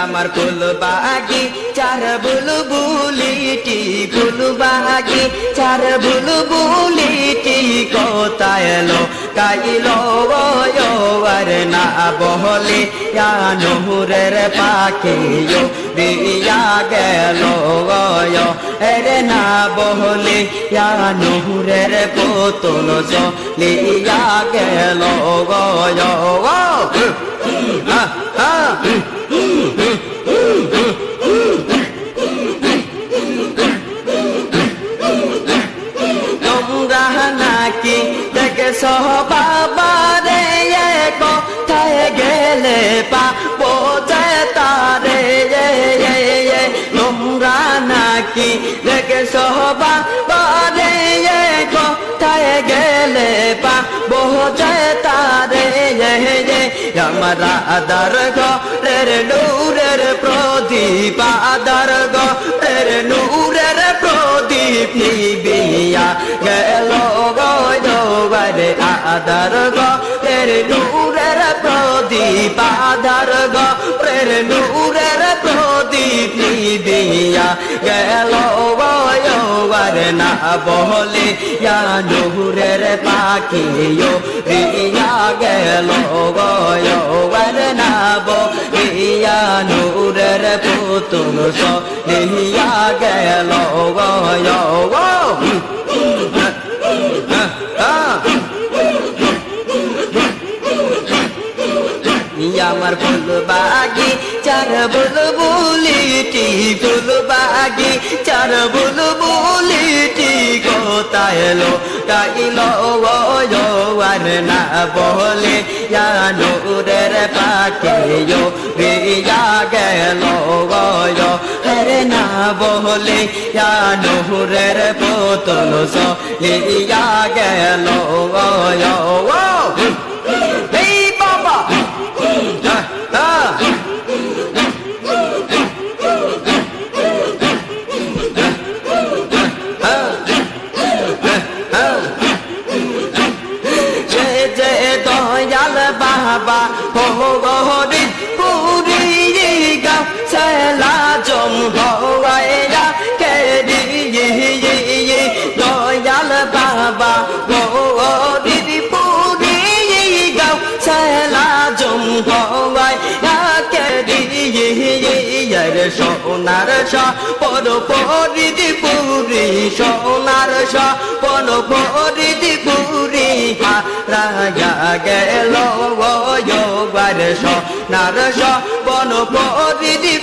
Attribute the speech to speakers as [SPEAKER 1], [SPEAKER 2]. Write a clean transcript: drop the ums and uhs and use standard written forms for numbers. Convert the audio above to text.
[SPEAKER 1] আমার ফুল বাগি চার বুলবুলিটি ফুল বাগি চার বুলবুলিটি কোথায় এলো কাইলো আর না বহলে নহরের পাখিও দিয়া গেল এরে না বহলে নহরের পুতুল লিয়া গেল তোমরা নাকি দেখেছো বাবা রে কোথায় গেলে পাবো যে তারে তোমরা নাকি দেখেছো বাবা রে কোথায় গেলে পাবো যে তারে আমার আদার ঘরের নূরের প্রদীপ আদার ঘরের নূরের প্রদীপ নিবিয়া গেল গরে আদার ঘরের নূরের প্রদীপ আদার ঘরের নূরের প্রদীপ নিবিয়া গেল গরে না বহলে নূরের পাখিও রিয়া গেল গরে না বলিয়া নূরের পুতুল লিয়া গেল আমার ফুল বাগি চার বুলবুলিটি ফুল বাগি চার বুলবুলিটি কোথায় এলো কাইলো আর না বলে নূরের পাখিও রিয়া গেল হরে না বলে নূরের পুতুল লিয়া গেল বাবা হো গরি পুরি গাও সেলা জম হওয়াইয়া কেরি দয়াল বাবা গরি পুরি গাও সেলা জম হওয়াইয়া কেরি সোনার পর পরিদি পুরি সোনার পর পরিদি পুরি রাজা গেল সোনার বন পরিদি